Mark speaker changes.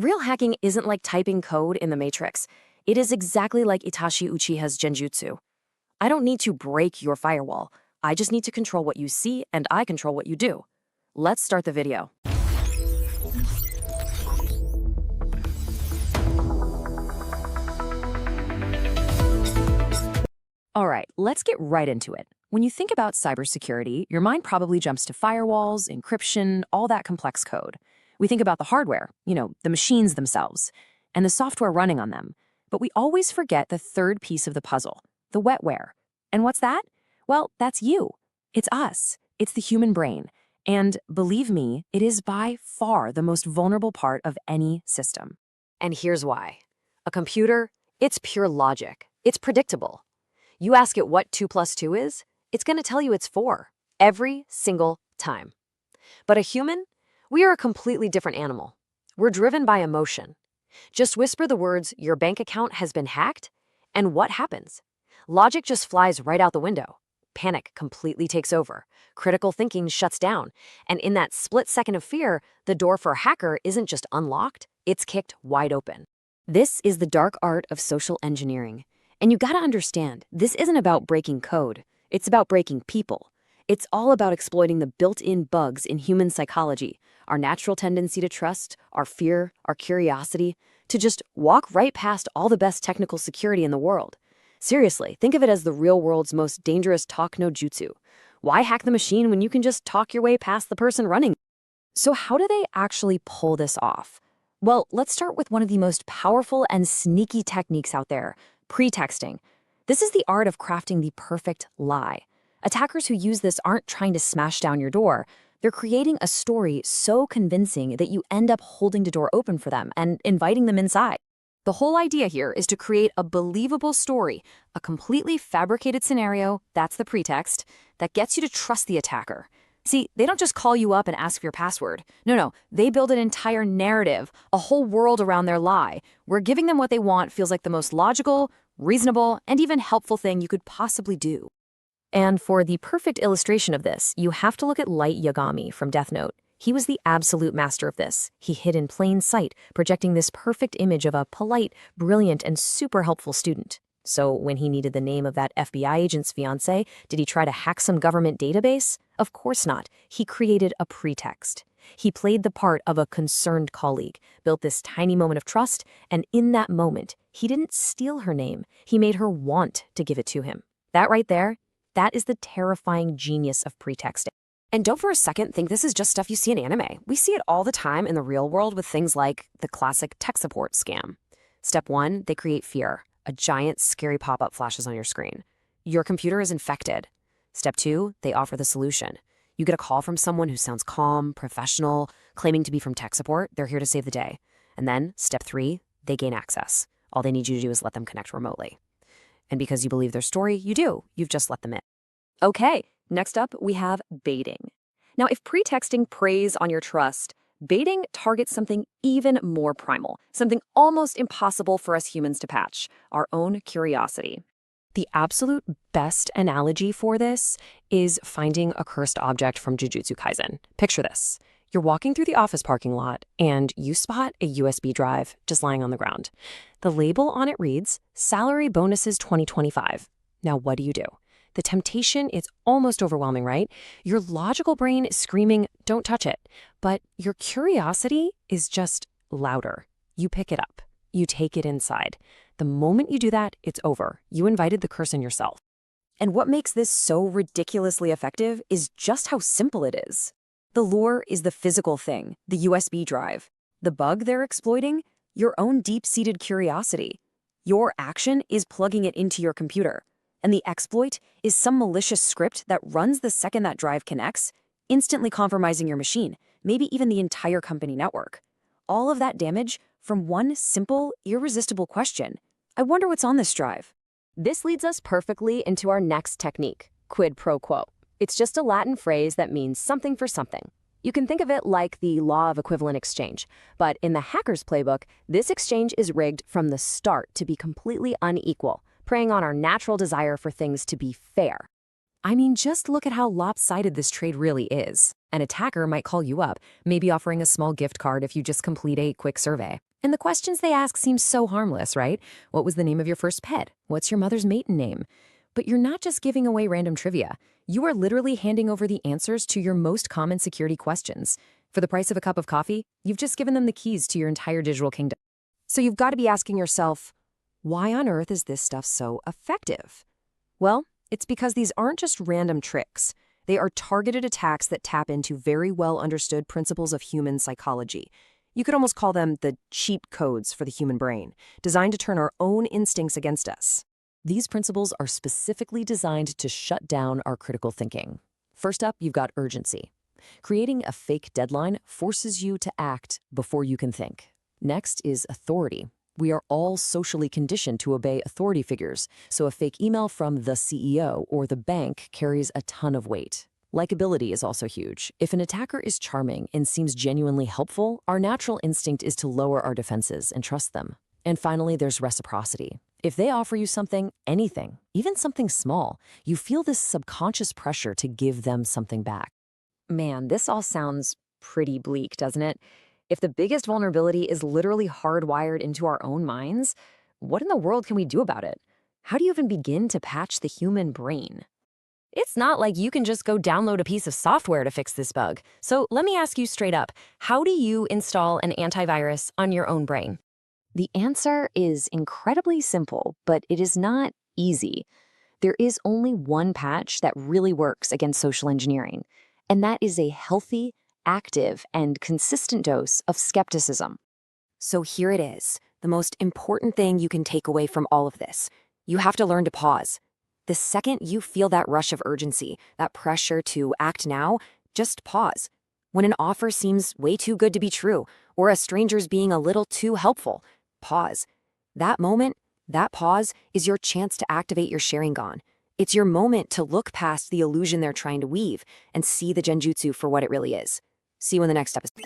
Speaker 1: Real hacking isn't like typing code in the Matrix. It is exactly like Itachi Uchiha's Genjutsu. I don't need to break your firewall. I just need to control what you see, and I control what you do. Let's start the video. All right, let's get right into it. When you think about cybersecurity, your mind probably jumps to firewalls, encryption, all that complex code. We think about the hardware, the machines themselves, and the software running on them. But we always forget the third piece of the puzzle, the wetware. And what's that? Well, that's you. It's us. It's the human brain. And believe me, it is by far the most vulnerable part of any system. And here's why. A computer, it's pure logic. It's predictable. You ask it what 2 plus 2 is, it's going to tell you it's 4, every single time. But a human, we are a completely different animal. We're driven by emotion. Just whisper the words, your bank account has been hacked, and what happens? Logic just flies right out the window. Panic completely takes over. Critical thinking shuts down. And in that split second of fear, the door for a hacker isn't just unlocked, it's kicked wide open. This is the dark art of social engineering. And you gotta understand, this isn't about breaking code. It's about breaking people. It's all about exploiting the built-in bugs in human psychology, our natural tendency to trust, our fear, our curiosity, to just walk right past all the best technical security in the world. Seriously, think of it as the real world's most dangerous talk no jutsu. Why hack the machine when you can just talk your way past the person running? So how do they actually pull this off? Well, let's start with one of the most powerful and sneaky techniques out there, pretexting. This is the art of crafting the perfect lie. Attackers who use this aren't trying to smash down your door. They're creating a story so convincing that you end up holding the door open for them and inviting them inside. The whole idea here is to create a believable story, a completely fabricated scenario, that's the pretext, that gets you to trust the attacker. See, they don't just call you up and ask for your password. No, they build an entire narrative, a whole world around their lie, where giving them what they want feels like the most logical, reasonable, and even helpful thing you could possibly do. And for the perfect illustration of this, you have to look at Light Yagami from Death Note. He was the absolute master of this. He hid in plain sight, projecting this perfect image of a polite, brilliant, and super helpful student. So when he needed the name of that FBI agent's fiancé, did he try to hack some government database? Of course not. He created a pretext. He played the part of a concerned colleague, built this tiny moment of trust, and in that moment, he didn't steal her name. He made her want to give it to him. That right there, that is the terrifying genius of pretexting. And don't for a second think this is just stuff you see in anime. We see it all the time in the real world with things like the classic tech support scam. Step 1, they create fear. A giant, scary pop-up flashes on your screen. Your computer is infected. Step 2, they offer the solution. You get a call from someone who sounds calm, professional, claiming to be from tech support. They're here to save the day. And then, step 3, they gain access. All they need you to do is let them connect remotely. And because you believe their story, you do. You've just let them in. Okay, next up, we have baiting. Now, if pretexting preys on your trust, baiting targets something even more primal, something almost impossible for us humans to patch, our own curiosity. The absolute best analogy for this is finding a cursed object from Jujutsu Kaisen. Picture this. You're walking through the office parking lot and you spot a USB drive just lying on the ground. The label on it reads, Salary Bonuses 2025. Now, what do? The temptation is almost overwhelming, right? Your logical brain is screaming, don't touch it. But your curiosity is just louder. You pick it up. You take it inside. The moment you do that, it's over. You invited the curse in yourself. And what makes this so ridiculously effective is just how simple it is. The lure is the physical thing, the USB drive. The bug they're exploiting, your own deep-seated curiosity. Your action is plugging it into your computer. And the exploit is some malicious script that runs the second that drive connects, instantly compromising your machine, maybe even the entire company network. All of that damage from one simple, irresistible question. I wonder what's on this drive. This leads us perfectly into our next technique, quid pro quo. It's just a Latin phrase that means something for something. You can think of it like the law of equivalent exchange, but in the hacker's playbook, this exchange is rigged from the start to be completely unequal, preying on our natural desire for things to be fair. I mean, just look at how lopsided this trade really is. An attacker might call you up, maybe offering a small gift card if you just complete a quick survey. And the questions they ask seem so harmless, right? What was the name of your first pet? What's your mother's maiden name? But you're not just giving away random trivia. You are literally handing over the answers to your most common security questions. For the price of a cup of coffee, you've just given them the keys to your entire digital kingdom. So you've got to be asking yourself, why on earth is this stuff so effective? Well, it's because these aren't just random tricks. They are targeted attacks that tap into very well understood principles of human psychology. You could almost call them the cheat codes for the human brain, designed to turn our own instincts against us. These principles are specifically designed to shut down our critical thinking. First up, you've got urgency. Creating a fake deadline forces you to act before you can think. Next is authority. We are all socially conditioned to obey authority figures, so a fake email from the CEO or the bank carries a ton of weight. Likability is also huge. If an attacker is charming and seems genuinely helpful, our natural instinct is to lower our defenses and trust them. And finally, there's reciprocity. If they offer you something, anything, even something small, you feel this subconscious pressure to give them something back. Man, this all sounds pretty bleak, doesn't it? If the biggest vulnerability is literally hardwired into our own minds, what in the world can we do about it? How do you even begin to patch the human brain? It's not like you can just go download a piece of software to fix this bug. So let me ask you straight up, how do you install an antivirus on your own brain? The answer is incredibly simple, but it is not easy. There is only one patch that really works against social engineering, and that is a healthy, active, and consistent dose of skepticism. So here it is, the most important thing you can take away from all of this. You have to learn to pause. The second you feel that rush of urgency, that pressure to act now, just pause. When an offer seems way too good to be true, or a stranger's being a little too helpful, pause. That moment, that pause, is your chance to activate your Sharingan. It's your moment to look past the illusion they're trying to weave and see the Genjutsu for what it really is. See you in the next episode.